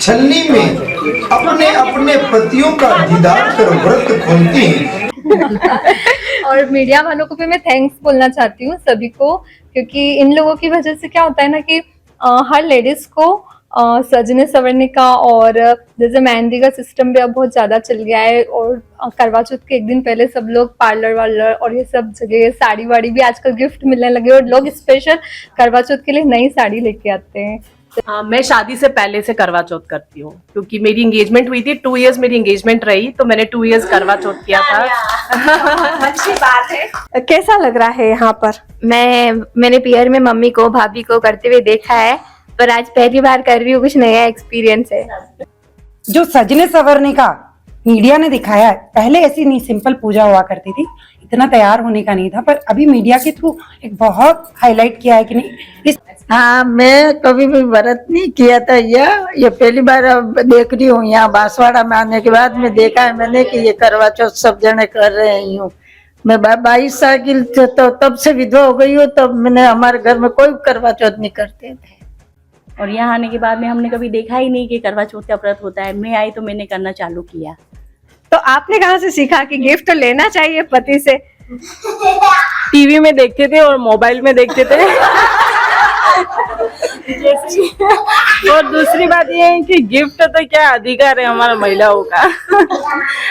छलनी में अपने अपने पतियों का दीदार कर व्रत खोलती हैं। और मीडिया वालों को भी मैं थैंक्स बोलना चाहती हूँ सभी को, क्योंकि इन लोगों की वजह से क्या होता है ना कि हर लेडीज को सजने संवरने का, और जैसे मेहंदी का सिस्टम भी अब बहुत ज़्यादा चल गया है, और करवा चौथ के एक दिन पहले सब लोग पार्लर वार्लर और ये सब जगह साड़ी वाड़ी भी आजकल गिफ्ट मिलने लगे, और लोग स्पेशल करवा चौथ के लिए नई साड़ी लेके आते हैं। हाँ, मैं शादी से पहले से करवा चौथ करती हूँ, क्योंकि मेरी एंगेजमेंट हुई थी 2 इयर्स मेरी एंगेजमेंट रही, तो मैंने 2 इयर्स करवा चौथ किया था। अच्छी बात है। कैसा लग रहा है यहाँ पर? मैंने पियर में मम्मी को भाभी को करते हुए देखा है, पर आज पहली बार कर रही हूँ, कुछ नया एक्सपीरियंस है। जो सजने संवरने का मीडिया ने दिखाया है, पहले ऐसी नहीं सिंपल पूजा हुआ करती थी, इतना तैयार होने का नहीं था, पर अभी मीडिया के थ्रू एक बहुत हाईलाइट किया है कि नहीं। हाँ, मैं कभी भी व्रत नहीं किया था, ये पहली बार अब देख रही हूँ। यहाँ बांसवाड़ा में आने के बाद में देखा है मैंने कि ये करवा चौथ सब जने कर रहे हैं। मैं 22 साल की तो तब से विधवा हो गई हूँ, तब मैंने हमारे घर में कोई करवा चौथ नहीं करते थे। और यहाँ आने के बाद में हमने कभी देखा ही नहीं कि करवा चौथ का व्रत होता है। मैं आई तो मैंने करना चालू किया। तो आपने कहाँ से सीखा कि गिफ्ट तो लेना चाहिए पति से? टीवी में देखते थे और मोबाइल में देखते थे। और दूसरी बात ये है कि गिफ्ट तो क्या अधिकार है हमारा महिलाओं का।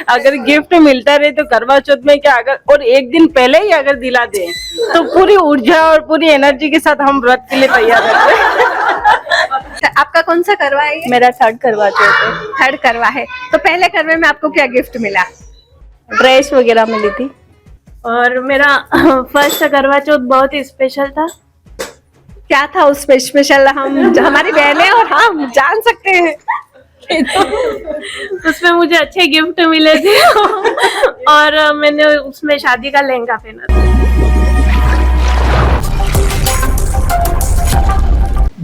अगर गिफ्ट मिलता रहे तो करवा चौथ में क्या, अगर और एक दिन पहले ही अगर दिला दे तो पूरी ऊर्जा और पूरी एनर्जी के साथ हम व्रत के लिए तैयार रहते हैं। आपका कौन सा करवा है? मेरा 3rd करवा चौथ है। 3rd करवा है। तो पहले करवे में आपको क्या गिफ्ट मिला? ड्रेस वगैरह मिली थी। और मेरा 1st करवा चौथ बहुत ही स्पेशल था। क्या था उसमें स्पेशल? हम हमारी बहनें और हम जान सकते हैं। उसमें मुझे अच्छे गिफ्ट मिले थे और मैंने उसमें शादी का लहंगा पहना था।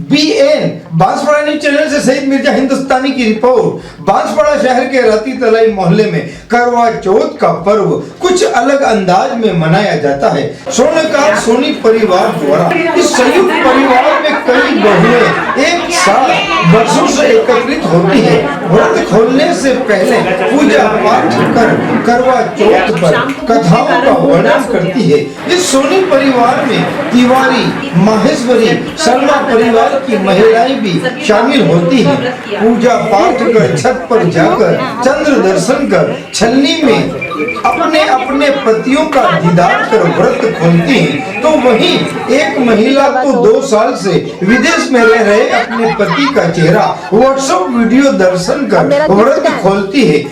BN बांसवाड़ा न्यूज चैनल से सईद मिर्जा हिंदुस्तानी की रिपोर्ट। बांसवाड़ा शहर के रती तलाई मोहल्ले में करवा चौथ का पर्व कुछ अलग अंदाज में मनाया जाता है। स्वर्णकार सोनी परिवार द्वारा इस संयुक्त परिवार में कई बहुएं एक साथ वर्षों से एकत्रित होती है। व्रत खोलने से पहले पूजा पाठ कर करवा चौथ पर कथाओं का वर्णन करती है। इस सोनी परिवार में तिवारी, माहेश्वरी, शर्मा परिवार की महिलाएं भी शामिल होती हैं। पूजा पाठ कर छत पर जाकर चंद्र दर्शन कर छलनी में अपने अपने पतियों का दीदार कर व्रत खोलती हैं। तो वहीं एक महिला तो 2 साल से विदेश में रह रहे अपने पति का चेहरा व्हाट्सएप वीडियो दर्शन कर व्रत खोलती है।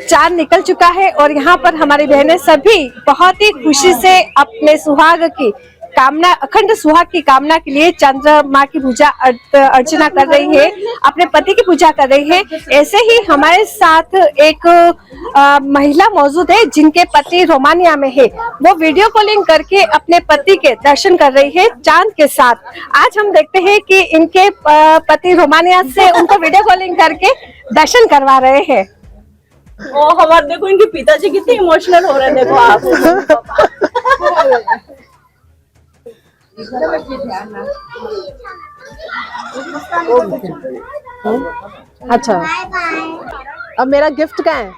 चांद निकल चुका है और यहाँ पर हमारी बहनें सभी बहुत ही खुशी से अपने सुहाग की कामना, अखंड सुहाग की कामना के लिए चंद्रमा की पूजा अर्चना कर रही है, अपने पति की पूजा कर रही है। ऐसे ही हमारे साथ एक महिला मौजूद है जिनके पति रोमानिया में है। वो वीडियो कॉलिंग करके अपने पति के दर्शन कर रही है चांद के साथ। आज हम देखते हैं कि इनके पति रोमानिया से उनको वीडियो कॉलिंग करके दर्शन करवा रहे हैं। और हमारे देखो इनके पिताजी कितने इमोशनल हो रहे हैं, देखो आप। अच्छा, अब मेरा गिफ्ट क्या है?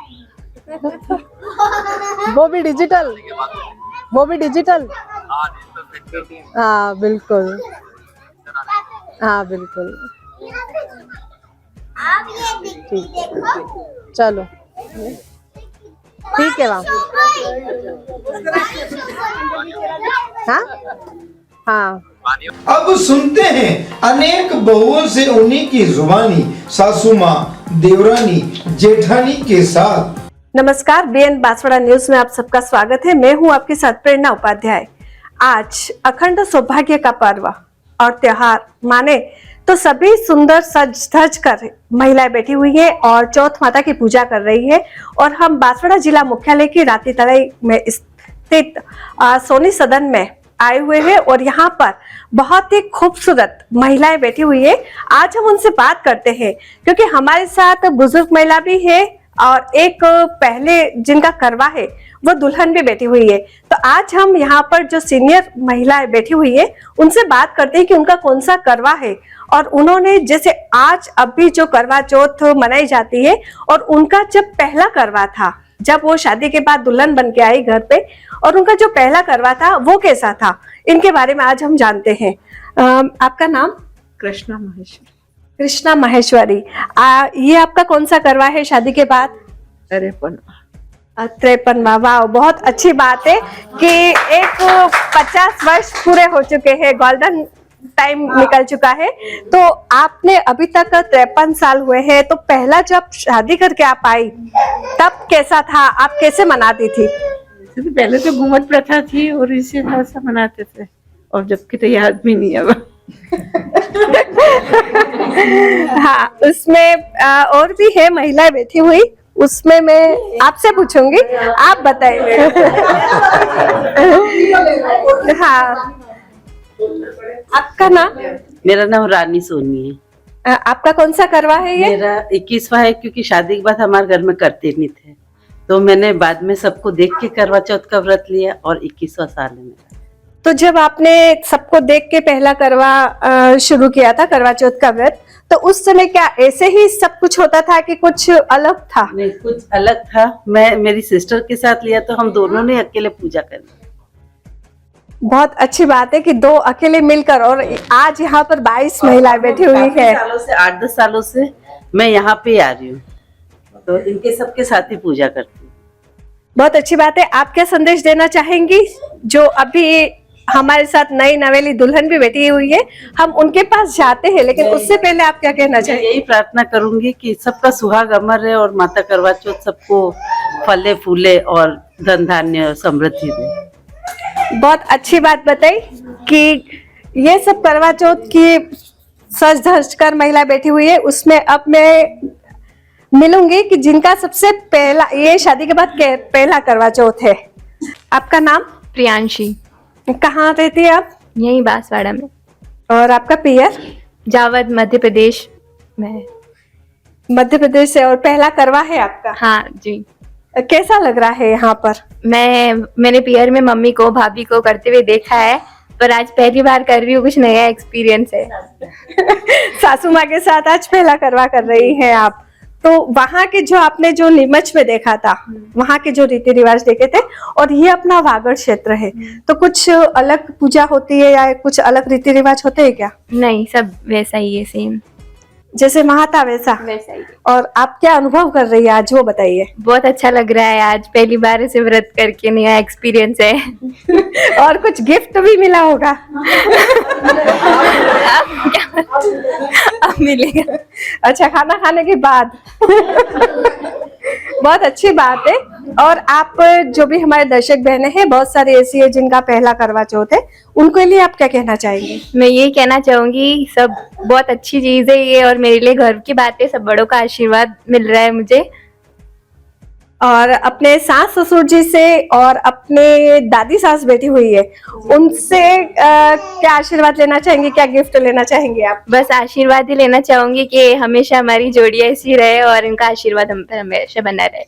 वो भी डिजिटल, वो भी डिजिटल। हाँ बिल्कुल, हाँ बिल्कुल। ठीक, चलो ठीक है मैम। हाँ हाँ। अब सुनते हैं अनेक बहुओं से उन्हीं की जुबानी, सासू माँ, देवरानी, जेठानी के साथ। नमस्कार, BN बांसवाड़ा न्यूज में आप सबका स्वागत है। मैं हूं आपके साथ प्रेरणा उपाध्याय। आज अखंड सौभाग्य का पर्व और त्योहार माने तो सभी सुंदर सज धज कर महिलाएं बैठी हुई है और चौथ माता की पूजा कर रही है। और हम बांसवाड़ा जिला मुख्यालय की राती तलाई में स्थित सोनी सदन में आए हुए हैं और यहाँ पर बहुत ही खूबसूरत महिलाएं बैठी हुई है। आज हम उनसे बात करते हैं क्योंकि हमारे साथ बुजुर्ग महिला भी है और एक पहले जिनका करवा है वो दुल्हन भी बैठी हुई है। तो आज हम यहाँ पर जो सीनियर महिलाएं बैठी हुई है उनसे बात करते हैं कि उनका कौन सा करवा है, और उन्होंने जैसे आज अभी जो करवा चौथ मनाई जाती है और उनका जब पहला करवा था, जब वो शादी के बाद दुल्हन बन के आई घर पे, और उनका जो पहला करवा था वो कैसा था, इनके बारे में आज हम जानते हैं। आपका नाम? कृष्णा महेश्वरी। कृष्णा माहेश्वरी। ये आपका कौन सा करवा है शादी के बाद? 53वां। वाह, बहुत अच्छी बात है कि एक 50 वर्ष पूरे हो चुके हैं, गोल्डन टाइम निकल चुका है। तो आपने अभी तक 53 साल हुए हैं, तो पहला जब शादी करके आप आई तब कैसा था, आप कैसे मनाती थी? पहले तो घूमट प्रथा थी और इसी तरह से मनाते थे, और जबकि तो याद भी नहीं है। हाँ, उसमें और भी है महिलाएं बैठी हुई, उसमें मैं आपसे पूछूंगी, आप बताइए। हाँ, आपका नाम? मेरा नाम रानी सोनी है। आपका कौन सा करवा है ये? मेरा 21वां है, क्योंकि शादी के बाद हमारे घर में करते नहीं थे, तो मैंने बाद में सबको देख के करवा चौथ का व्रत लिया, और 21वां साल है मेरा। तो जब आपने सबको देख के पहला करवा शुरू किया था, करवा चौथ का व्रत, तो उस समय क्या ऐसे ही सब कुछ होता था कि कुछ अलग था? नहीं, कुछ अलग था। मैं मेरी सिस्टर के साथ लिया, तो हम दोनों ने अकेले पूजा कर ली। बहुत अच्छी बात है कि दो अकेले मिलकर, और आज यहाँ पर 22 महिलाएं बैठी हुई है। सालों से 8-10 सालों से मैं यहाँ पे आ रही हूँ, तो इनके सबके साथ ही पूजा करती हूँ। बहुत अच्छी बात है। आप क्या संदेश देना चाहेंगी? जो अभी हमारे साथ नई नवेली दुल्हन भी बैठी हुई है, हम उनके पास जाते हैं, लेकिन उससे पहले आप क्या कहना चाहेंगे? यही प्रार्थना करूंगी कि सबका सुहाग अमर रहे, और माता करवा चौथ सबको फले फूले और धन धान्य समृद्धि दे। बहुत अच्छी बात बताई कि ये सब करवा चौथ की सज धज कर महिला बैठी हुई है, उसमें अब मैं मिलूंगी कि जिनका सबसे पहला, ये शादी के बाद पहला करवा चौथ है। आपका नाम? प्रियांशी। कहाँ रहती है आप? यही बांसवाड़ा में। और आपका पियर? जावद, मध्य प्रदेश में। मध्य प्रदेश से। और पहला करवा है आपका? हाँ जी। कैसा लग रहा है यहाँ पर? मैंने पियर में मम्मी को, भाभी को करते हुए देखा है, पर आज पहली बार कर रही हूँ, कुछ नया एक्सपीरियंस है। सासू माँ के साथ आज पहला करवा कर रही हैं आप। तो वहाँ के जो आपने जो नीमच में देखा था, वहाँ के जो रीति रिवाज देखे थे, और ये अपना वागड़ क्षेत्र है, तो कुछ अलग पूजा होती है या कुछ अलग रीति रिवाज होते हैं क्या? नहीं, सब वैसा ही है, सेम जैसे वहाँ था वैसा ही। और आप क्या अनुभव कर रही है आज, वो बताइए। बहुत अच्छा लग रहा है, आज पहली बार ऐसे व्रत करके नया एक्सपीरियंस है। और कुछ गिफ्ट भी मिला होगा? अब मिलेगा। अच्छा, खाना खाने के बाद। बहुत अच्छी बात है। और आप जो भी हमारे दर्शक बहनें हैं, बहुत सारी ऐसी है जिनका पहला करवा चौथ है, उनके लिए आप क्या कहना चाहेंगे? मैं ये कहना चाहूंगी, सब बहुत अच्छी चीज है ये, और मेरे लिए गर्व की बात है, सब बड़ों का आशीर्वाद मिल रहा है मुझे। और अपने सास ससुर जी से और अपने दादी सास बैठी हुई है, उनसे क्या आशीर्वाद लेना चाहेंगे, क्या गिफ्ट लेना चाहेंगे आप? बस आशीर्वाद ही लेना चाहूंगी कि हमेशा हमारी जोड़ी ऐसी रहे और इनका आशीर्वाद हम पर हमेशा बना रहे।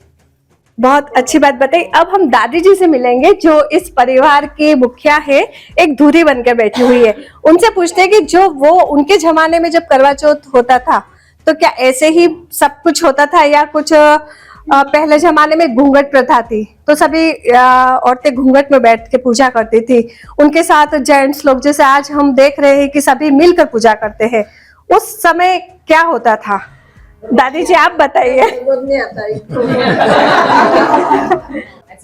बहुत अच्छी बात बताई। अब हम दादी जी से मिलेंगे, जो इस परिवार की मुखिया है, एक धुरी बनकर बैठी हुई है। उनसे पूछते हैं कि जो वो उनके जमाने में जब करवा चौथ होता था, तो क्या ऐसे ही सब कुछ होता था, या कुछ पहले जमाने में घूंघट प्रथा थी, तो सभी औरतें घूंघट में बैठ के पूजा करती थी, उनके साथ जेंट्स लोग, जैसे आज हम देख रहे हैं कि सभी मिलकर पूजा करते हैं, उस समय क्या होता था? दादी जी आप बताइए।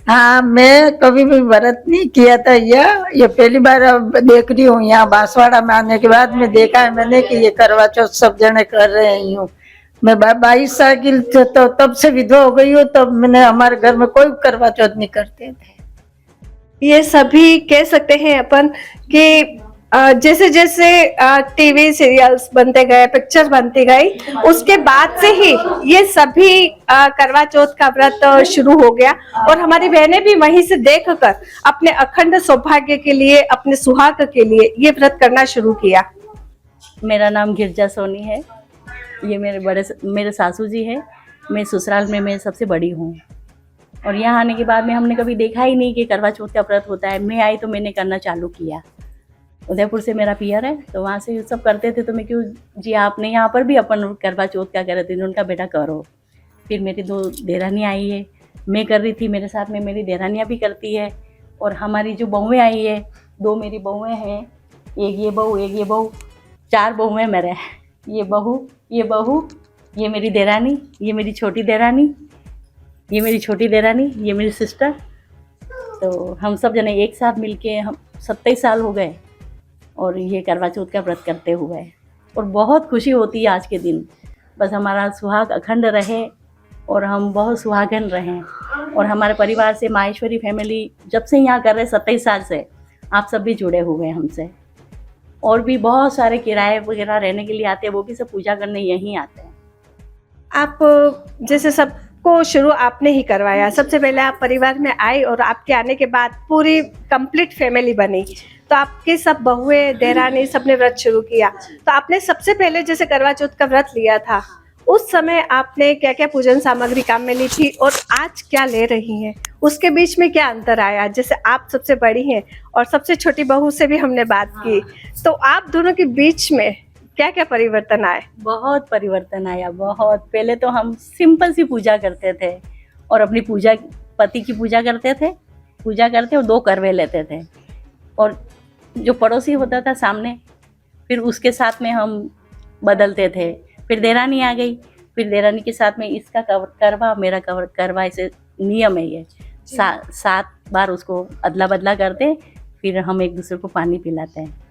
हाँ, मैं कभी भी व्रत नहीं किया था, ये पहली बार अब देख रही हूँ। यहाँ बांसवाड़ा में आने के बाद में देखा है मैंने कि ये करवा चौथ सब जने कर रहे हैं। मैं 22 साल की तो तब से विधवा हो गई हूँ, तब मैंने, हमारे घर में कोई करवा चौथ नहीं करते थे। ये सभी कह सकते हैं अपन कि जैसे जैसे टीवी सीरियल्स बनते गए, पिक्चर बनती गई, उसके बाद से ही ये सभी करवा चौथ का व्रत शुरू हो गया, और हमारी बहनें भी वहीं से देखकर अपने अखंड सौभाग्य के लिए, अपने सुहाग के लिए ये व्रत करना शुरू किया। मेरा नाम गिरजा सोनी है। ये मेरे सासू जी है। मैं ससुराल में मैं सबसे बड़ी हूँ। और यहाँ आने के बाद में हमने कभी देखा ही नहीं कि करवा चौथ का व्रत होता है। मैं आई तो मैंने करना चालू किया। उदयपुर से मेरा पियर है, तो वहाँ से सब करते थे, तो मैं क्यों जी आपने यहाँ पर भी अपन करवा चौथ का कर रहे थे। उनका बेटा करो। फिर मेरी 2 देरानी आई है, मैं कर रही थी, मेरे साथ में मेरी देरानियाँ भी करती है, और हमारी जो बहुएँ आई है, 2 मेरी बहुएँ हैं, एक ये बहू 4 बहुएँ मेरे। ये बहू, ये मेरी देरानी, ये मेरी छोटी देरानी, ये मेरी छोटी देरानी, ये मेरी सिस्टर। तो हम सब जने एक साथ मिलके हम 27 साल हो गए और ये करवा चौथ का व्रत करते हुए, और बहुत खुशी होती है आज के दिन। बस हमारा सुहाग अखंड रहे और हम बहुत सुहागन रहें। और हमारे परिवार से माहेश्वरी फैमिली जब से यहाँ कर रहे 27 साल से, आप सब भी जुड़े हुए हैं हमसे। और भी बहुत सारे किराए वगैरह रहने के लिए आते हैं, वो भी सब पूजा करने यहीं आते हैं। आप जैसे सबको शुरू आपने ही करवाया, सबसे पहले आप परिवार में आए और आपके आने के बाद पूरी कंप्लीट फैमिली बनी, तो आपके सब बहुएं देरानी सबने व्रत शुरू किया। तो आपने सबसे पहले जैसे करवा चौथ का व्रत लिया था, उस समय आपने क्या क्या पूजन सामग्री काम में ली थी और आज क्या ले रही हैं, उसके बीच में क्या अंतर आया? जैसे आप सबसे बड़ी हैं और सबसे छोटी बहू से भी हमने बात की, तो आप दोनों के बीच में क्या क्या परिवर्तन आए? बहुत परिवर्तन आया, बहुत। पहले तो हम सिंपल सी पूजा करते थे और अपनी पूजा, पति की पूजा करते और 2 करवे लेते थे, और जो पड़ोसी होता था सामने, फिर उसके साथ में हम बदलते थे। फिर देरानी आ गई, फिर देरानी के साथ में इसका करवा, मेरा करवा, ऐसे नियम है ये। 7 बार उसको अदला बदला करते, फिर हम एक दूसरे को पानी पिलाते हैं।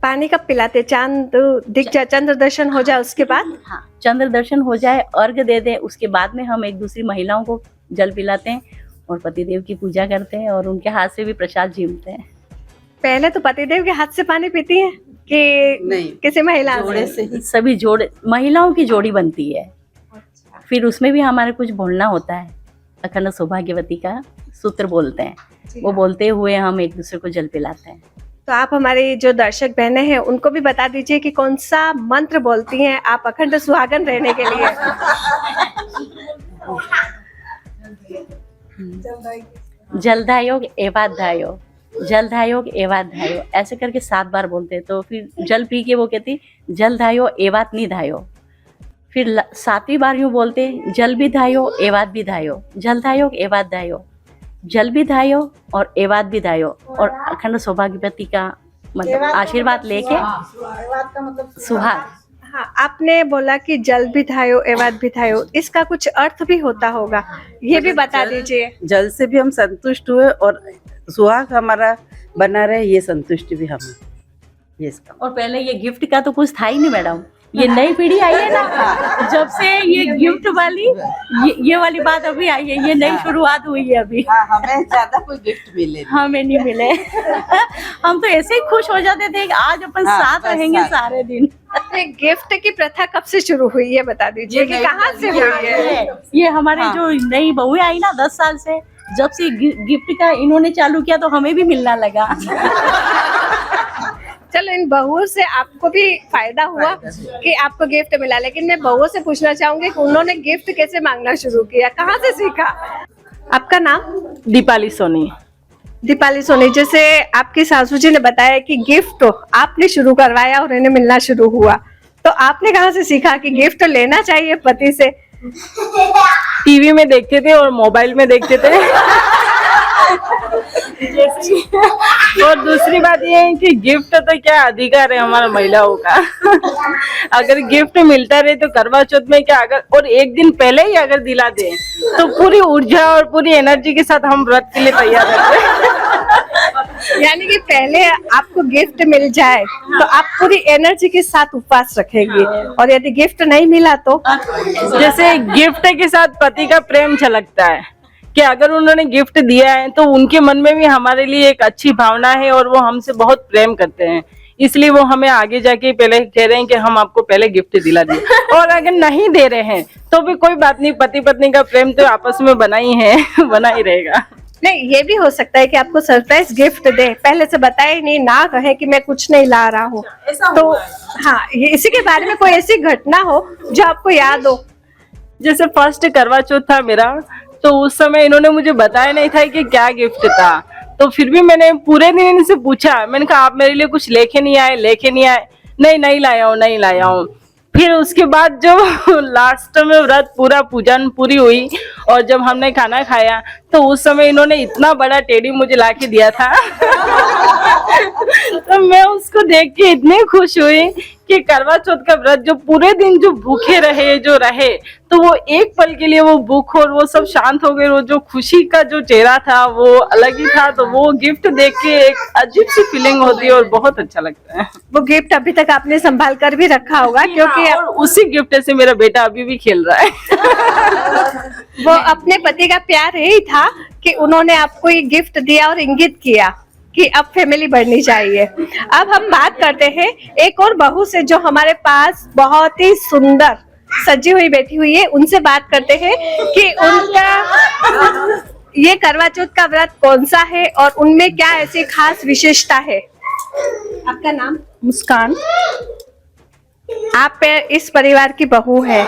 पानी कब पिलाते? चांद दिख जाए, चंद्र दर्शन हो जाए उसके बाद? हाँ, चंद्र दर्शन हो जाए, अर्घ दे दे, उसके बाद में हम एक दूसरी महिलाओं को जल पिलाते हैं और पतिदेव की पूजा करते हैं और उनके हाथ से भी प्रसाद झीमते हैं। पहले तो पतिदेव के हाथ से पानी पीती हैं कि नहीं, किसी महिला जोड़े से ही। सभी जोड़े, महिलाओं की जोड़ी बनती है। फिर उसमें भी हमारे कुछ बोलना होता है। अखंड सौभाग्यवती का सूत्र बोलते हैं, वो बोलते हुए हम एक दूसरे को जल पिलाते हैं। तो आप हमारी जो दर्शक बहनें हैं उनको भी बता दीजिए कि कौन सा मंत्र बोलती हैं आप अखंड सुहागन रहने के लिए? जलधायोग एवाध्यायो, जलधायोग एवाध्यायो, ऐसे करके 7 बार बोलते हैं। तो फिर जल पी के वो कहती जलधायो एवात निधायो। फिर 7वीं बार यूँ बोलते जल भी धायो एवात भी धायो, जलधायोग एवाध्यायो, जल भी धायो और एवात भी धायो, और अखंड सौभाग्यवती का मतलब आशीर्वाद लेके सुहाग। हाँ, आपने बोला कि जल भी धायो एवात भी धायो, इसका कुछ अर्थ भी होता होगा, ये भी बता दीजिए। जल से भी हम संतुष्ट हुए और सुहाग हमारा बना रहे, ये संतुष्टि भी हमें, ये इसका। और पहले ये गिफ्ट का तो कुछ था ही नहीं मैडम, ये नई पीढ़ी आई है ना, जब से ये गिफ्ट वाली ये वाली बात अभी आई है, ये नई शुरुआत हुई है अभी। हमें ज्यादा कोई गिफ्ट मिले, हमें नहीं मिले। हम तो ऐसे ही खुश हो जाते थे कि आज अपन साथ रहेंगे सारे दिन। गिफ्ट की प्रथा कब से शुरू हुई है बता दीजिए, कि कहाँ से हुई है? ये हमारे जो नई बहुएं आई ना 10 साल से, जब से गिफ्ट का इन्होंने चालू किया तो हमें भी मिलना लगा। चलो, इन बहुओं से आपको भी फायदा हुआ कि आपको गिफ्ट मिला, लेकिन मैं बहुओं से पूछना चाहूंगी कि उन्होंने गिफ्ट कैसे मांगना शुरू किया, कहाँ से सीखा? आपका नाम? दीपाली सोनी। दीपाली सोनी, जैसे आपकी सासू जी ने बताया कि गिफ्ट आपने शुरू करवाया और इन्हें मिलना शुरू हुआ, तो आपने कहाँ से सीखा कि गिफ्ट लेना चाहिए पति से? टीवी में देखते थे और मोबाइल में देखते थे। और दूसरी बात ये है कि गिफ्ट तो क्या अधिकार है हमारा महिलाओं का। अगर गिफ्ट मिलता रहे तो करवा चौथ में क्या, अगर और एक दिन पहले ही अगर दिला दे तो पूरी ऊर्जा और पूरी एनर्जी के साथ हम व्रत के लिए तैयार रहते हैं। यानी कि पहले आपको गिफ्ट मिल जाए तो आप पूरी एनर्जी के साथ उपवास रखेंगे, और यदि गिफ्ट नहीं मिला तो? जैसे गिफ्ट के साथ पति का प्रेम झलकता है कि अगर उन्होंने गिफ्ट दिया है तो उनके मन में भी हमारे लिए एक अच्छी भावना है और वो हमसे बहुत प्रेम करते हैं, इसलिए वो हमें आगे जाके पहले कह रहे हैं कि हम आपको पहले गिफ्ट दिला दिए। और अगर नहीं दे रहे हैं तो भी कोई बात नहीं, पति पत्नी का प्रेम तो आपस में बना ही है, बना ही रहेगा। नहीं, ये भी हो सकता है कि आपको सरप्राइज गिफ्ट दे, पहले से बताए नहीं, ना कहे कि मैं कुछ नहीं ला रहा हूँ, तो हाँ, ये इसी के बारे में कोई ऐसी घटना हो जो आपको याद हो? जैसे फर्स्ट करवा चौथ था मेरा, तो उस समय इन्होंने मुझे बताया नहीं था कि क्या गिफ्ट था। तो फिर भी मैंने पूरे दिन इनसे पूछा, मैंने कहा आप मेरे लिए कुछ लेके नहीं आए, लेके नहीं आए? नहीं लाया हूँ, नहीं लाया हूँ। फिर उसके बाद जो लास्ट में व्रत पूरा पूजन पूरी हुई और जब हमने खाना खाया तो उस समय इन्होंने इतना बड़ा टेडी मुझे लाके दिया था तो मैं उसको देख के इतनी खुश हुई कि करवा चौथ का व्रत जो पूरे दिन जो भूखे रहे जो रहे, तो वो एक पल के लिए वो भूख और वो सब शांत हो गए, वो जो खुशी का जो चेहरा था वो अलग ही था। तो वो गिफ्ट देख के एक अजीब सी फीलिंग होती है और बहुत अच्छा लगता है। वो गिफ्ट अभी तक आपने संभाल कर भी रखा होगा क्योंकि और उसी गिफ्ट से मेरा बेटा अभी भी खेल रहा है वो अपने पति का प्यार यही था कि उन्होंने आपको ये गिफ्ट दिया और इंगित किया कि अब फैमिली बढ़नी चाहिए। अब हम बात करते हैं एक और बहू से जो हमारे पास बहुत ही सुंदर सजी हुई बैठी हुई है, उनसे बात करते हैं कि उनका ये करवा चौथ का व्रत कौन सा है और उनमें क्या ऐसी खास विशेषता है। आपका नाम? मुस्कान। आप इस परिवार की बहू है,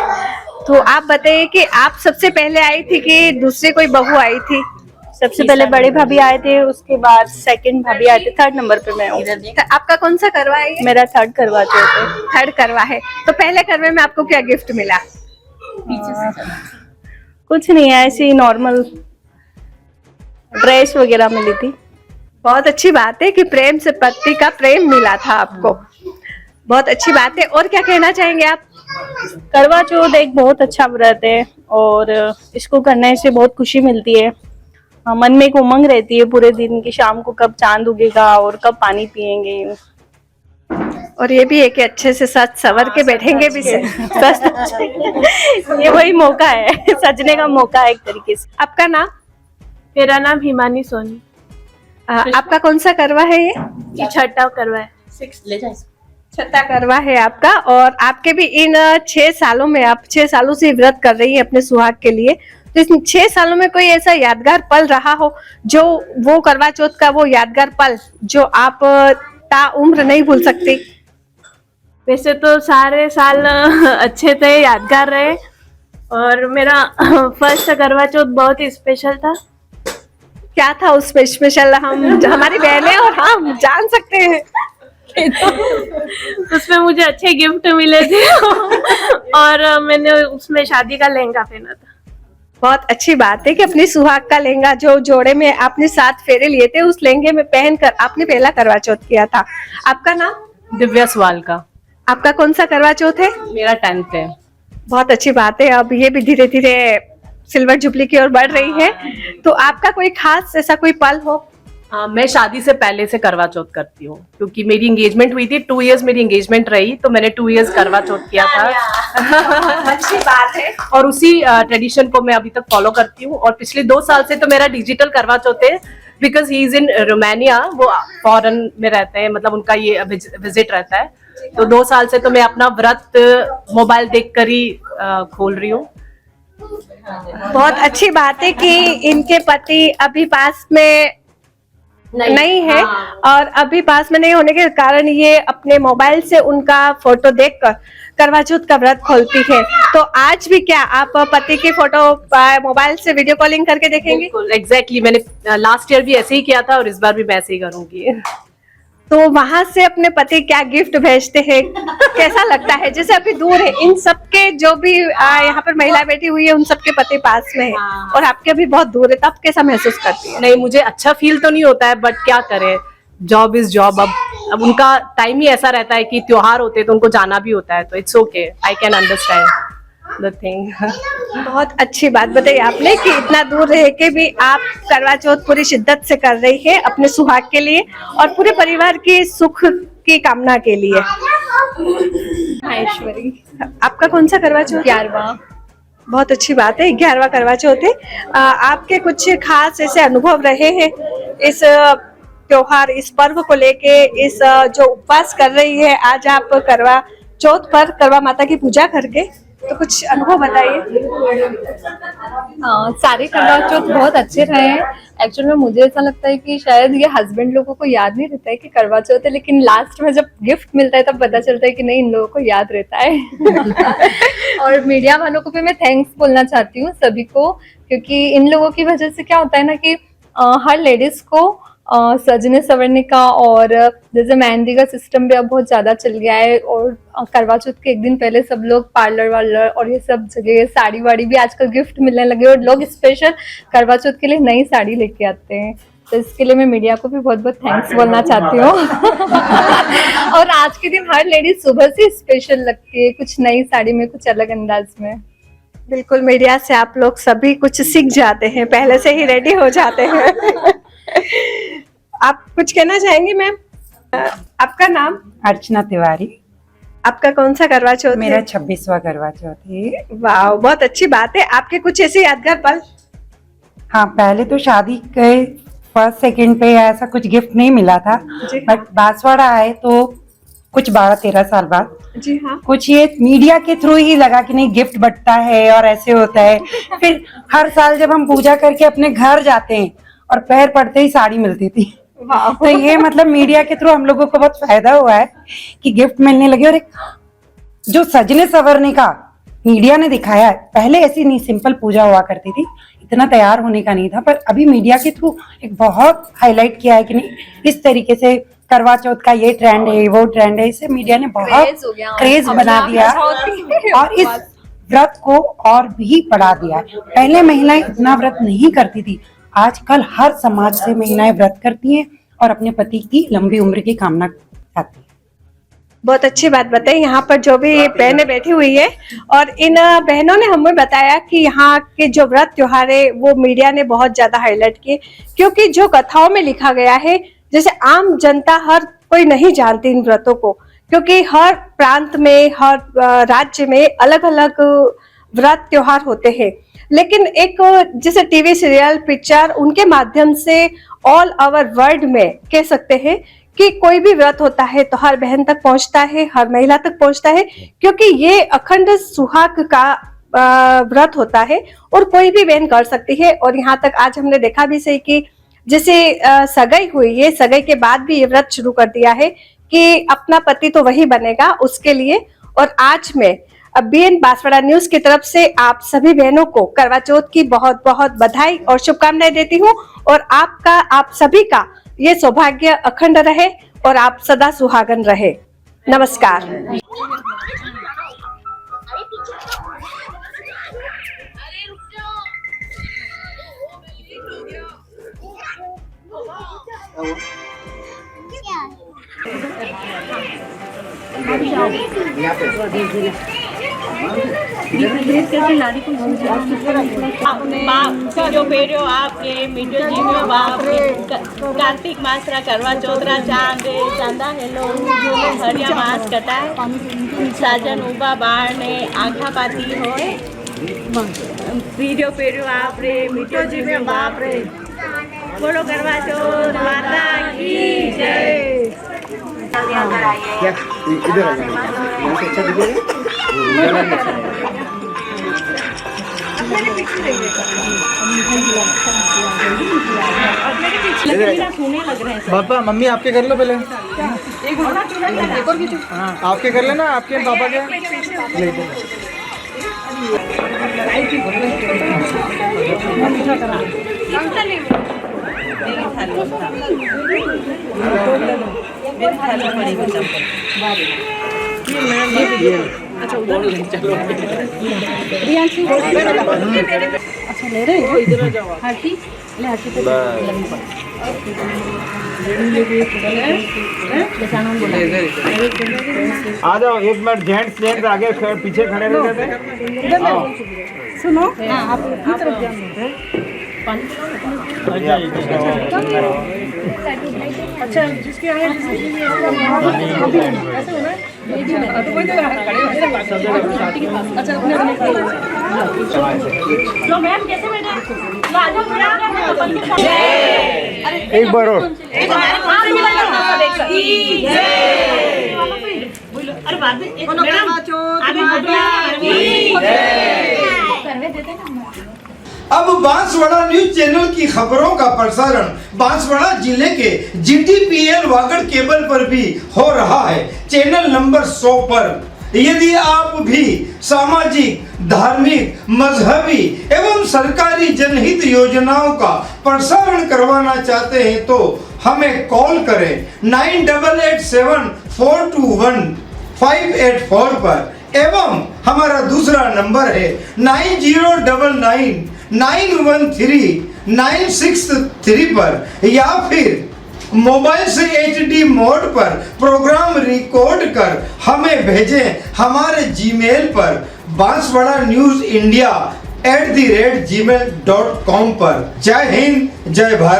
तो आप बताइए कि आप सबसे पहले आई थी कि दूसरी कोई बहू आई थी? सबसे पहले बड़े भाभी आए थे, उसके बाद सेकंड भाभी आए थे, थर्ड नंबर पे मैं हूँ। आपका कौन सा करवा है? मेरा थर्ड करवा चौथ है। थर्ड करवा है। तो पहले करवे में आपको क्या गिफ्ट मिला? कुछ नहीं है, ऐसी नॉर्मल ड्रेस वगैरह मिली थी। बहुत अच्छी बात है कि प्रेम से पति का प्रेम मिला था आपको, बहुत अच्छी बात है। और क्या कहना चाहेंगे आप? करवा चौथ एक बहुत अच्छा व्रत है और इसको करने से बहुत खुशी मिलती है। मन में एक उमंग रहती है पूरे दिन की, शाम को कब चांद उगेगा और कब पानी पिएंगे। और ये भी है कि अच्छे से सज सवर के बैठेंगे भी ये वही मौका है, सजने का मौका है एक तरीके से। आपका नाम? मेरा नाम हिमानी सोनी। आपका कौन सा करवा है? ये छठा करवा है। छठा करवा है आपका। और आपके भी इन 6 सालों में, आप 6 सालों से व्रत कर रही है अपने सुहाग के लिए, तो इस 6 सालों में कोई ऐसा यादगार पल रहा हो जो वो करवा चौथ का वो यादगार पल जो आप ता उम्र नहीं भूल सकती? वैसे तो सारे साल अच्छे थे, यादगार रहे और मेरा फर्स्ट करवा चौथ बहुत ही स्पेशल था। क्या था उस स्पेशल? हम हमारी बहनें और हम जान सकते हैं। उसमें मुझे अच्छे गिफ्ट मिले थे और मैंने उसमें शादी का लहंगा पहना था। बहुत अच्छी बात है कि अपनी सुहाग का लहंगा जो जोड़े में आपने 7 फेरे लिए थे, उस लहंगे में पहनकर आपने पहला करवा चौथ किया था। आपका नाम? दिव्या सवाल का। आपका कौन सा करवा चौथ है? मेरा 10th है। बहुत अच्छी बात है, अब ये भी धीरे धीरे सिल्वर जुबली की ओर बढ़ रही है। तो आपका कोई खास ऐसा कोई पल हो? मैं शादी से पहले से करवा चौथ करती हूँ क्योंकि मेरी एंगेजमेंट हुई थी, 2 इयर्स मेरी एंगेजमेंट रही, तो मैंने 2 इयर्स करवा चौथ किया था अच्छी बात है। और उसी ट्रेडिशन को मैं अभी तक फॉलो करती हूँ। और पिछले 2 साल से तो मेरा डिजिटल करवा चौथ है because he is in Romania, वो फॉरेन में रहते हैं, मतलब उनका ये विजिट रहता है। तो 2 साल से तो मैं अपना व्रत मोबाइल देख कर ही खोल रही हूँ। बहुत अच्छी बात है कि इनके पति अभी पास में नहीं है और अभी पास में नहीं होने के कारण ये अपने मोबाइल से उनका फोटो देखकर करवा चौथ का व्रत खोलती है। तो आज भी क्या आप पति की फोटो मोबाइल से वीडियो कॉलिंग करके देखेंगे? एग्जैक्टली मैंने लास्ट ईयर भी ऐसे ही किया था और इस बार भी मैं ऐसे ही करूंगी। तो वहां से अपने पति क्या गिफ्ट भेजते हैं, कैसा लगता है? जैसे अभी दूर है, इन सबके जो भी यहाँ पर महिला बैठी हुई है उन सबके पति पास में है और आपके भी बहुत दूर है, तब कैसा महसूस करती है? नहीं, मुझे अच्छा फील तो नहीं होता है, बट क्या करें, जॉब इज जॉब। अब उनका टाइम ही ऐसा रहता है कि त्योहार होते हैं तो उनको जाना भी होता है, तो it's okay, I can understand the thing. बहुत अच्छी बात बताई आपने कि इतना दूर रह के भी आप करवा चौथ पूरी शिद्दत से कर रही है अपने सुहाग के लिए और पूरे परिवार के सुख की कामना के लिए। महेश्वरी। आपका कौन सा करवा चौथ? 11वां। बहुत अच्छी बात है, 11वां करवा चौथ है। आपके कुछ खास ऐसे अनुभव रहे हैं इस त्योहार, इस पर्व को लेके, इस जो उपवास कर रही है आज आप करवा चौथ पर करवा माता की पूजा करके? तो कुछ अनुभव बताइए। सारे करवा चौथ बहुत अच्छे रहे हैं। एक्चुअल में मुझे ऐसा लगता है कि शायद ये हस्बैंड लोगों को याद नहीं रहता है कि करवा चौथ है, लेकिन लास्ट में जब गिफ्ट मिलता है तब पता चलता है कि नहीं, इन लोगों को याद रहता है। और मीडिया वालों को भी मैं थैंक्स बोलना चाहती हूँ सभी को, क्योंकि इन लोगों की वजह से क्या होता है ना कि हर लेडीज को सजने संवरने का, और जैसे मेहंदी का सिस्टम भी अब बहुत ज़्यादा चल गया है। और करवा चौथ के एक दिन पहले सब लोग पार्लर वार्लर और ये सब जगह साड़ी वाड़ी भी आजकल गिफ्ट मिलने लगे, और लोग स्पेशल करवा चौथ के लिए नई साड़ी लेके आते हैं। तो इसके लिए मैं मीडिया को भी बहुत बहुत थैंक्स बोलना चाहती हूँ। और आज के दिन हर लेडीज सुबह से स्पेशल लगती है, कुछ नई साड़ी में, कुछ अलग अंदाज में। बिल्कुल, मीडिया से आप लोग सभी कुछ सीख जाते हैं, पहले से ही रेडी हो जाते हैं। आप कुछ कहना चाहेंगी मैम? आपका नाम? अर्चना तिवारी। आपका कौन सा करवा चौथ? मेरा 26वां करवा चौथ है। वाह, बहुत अच्छी बात है। आपके कुछ ऐसे यादगार पल? हाँ, पहले तो शादी के फर्स्ट सेकंड पे ऐसा कुछ गिफ्ट नहीं मिला था, बट बांसवाड़ा आए तो कुछ 12-13 साल बाद जी हाँ, कुछ ये मीडिया के थ्रू ही लगा कि नहीं गिफ्ट बंटता है और ऐसे होता है। फिर हर साल जब हम पूजा करके अपने घर जाते हैं और पैर पड़ते ही साड़ी मिलती थी, तो ये मतलब मीडिया के थ्रू हम लोगों को बहुत फायदा हुआ है कि गिफ्ट मिलने लगे। और एक जो सजने संवरने का मीडिया ने दिखाया है, पहले ऐसी नहीं सिंपल पूजा हुआ करती थी, इतना तैयार होने का नहीं था, पर अभी मीडिया के थ्रू एक बहुत हाईलाइट किया है कि नहीं इस तरीके से करवा चौथ का ये ट्रेंड है, वो ट्रेंड है, इसे मीडिया ने बहुत क्रेज बना दिया और इस व्रत को और भी बढ़ा दिया है। पहले महिलाएं इतना व्रत नहीं करती थी, आजकल हर समाज से महिलाएं व्रत करती हैं और अपने पति की लंबी उम्र की कामना करती हैं। बहुत अच्छी बात बताई। यहाँ पर जो भी बहनें बैठी हुई है, और इन बहनों ने हमें बताया कि यहाँ के जो व्रत त्योहार है वो मीडिया ने बहुत ज्यादा हाईलाइट किए, क्योंकि जो कथाओं में लिखा गया है, जैसे आम जनता हर कोई नहीं जानती इन व्रतों को, क्योंकि हर प्रांत में, हर राज्य में अलग अलग व्रत त्योहार होते हैं। लेकिन एक जैसे टीवी सीरियल, पिक्चर, उनके माध्यम से ऑल ओवर वर्ल्ड में कह सकते हैं कि कोई भी व्रत होता है तो हर बहन तक पहुंचता है, हर महिला तक पहुंचता है, क्योंकि ये अखंड सुहाग का व्रत होता है और कोई भी बहन कर सकती है। और यहाँ तक आज हमने देखा भी सही कि जैसे सगाई हुई है, सगाई के बाद भी ये व्रत शुरू कर दिया है कि अपना पति तो वही बनेगा उसके लिए। और आज मैं बीएन बांसवाड़ा न्यूज की तरफ से आप सभी बहनों को करवा चौथ की बहुत बहुत बधाई और शुभकामनाएं देती हूँ, और आपका, आप सभी का ये सौभाग्य अखंड रहे और आप सदा सुहागन रहे। नमस्कार। जो पेड़ो आपके मीठो जीव्यो बाप कार्तिक मास रा करवा चौथ रा चांद चांदा हेलो हरिया मास कटाय साजन उबा बाण ने आंखा पाती होय वीडियो पेड़ो आप रे मीठो जीव्यो बाप रे बोलो करवा चौथ माता की जय। इधर आ जाओ, अच्छा पापा मम्मी आपके कर लो पहले, हाँ आपके कर लेना, आपके पापा के अच्छा उधर अच्छा ले रहे हो, इधर आ जाओ हाथी ले हाथी पे आ जाओ। एक मिनट, जेंट्स आगे पीछे खड़े रह जाते। सुनो, अच्छा जिसके आगे मैम कैसे बैठे एक बार और अरे बाद में अब बांसवाड़ा न्यूज चैनल की खबरों का प्रसारण बांसवाड़ा जिले के GTPL वागड़ केबल पर भी हो रहा है, चैनल नंबर 100 पर। यदि आप भी सामाजिक, धार्मिक, मजहबी एवं सरकारी जनहित योजनाओं का प्रसारण करवाना चाहते हैं तो हमें कॉल करें 9887421584 पर एवं हमारा दूसरा नंबर है 9099913963 पर, या फिर मोबाइल से HD मोड पर प्रोग्राम रिकॉर्ड कर हमें भेजें हमारे जीमेल पर banswada.news.india@gmail.com पर। जय हिंद, जय भारत।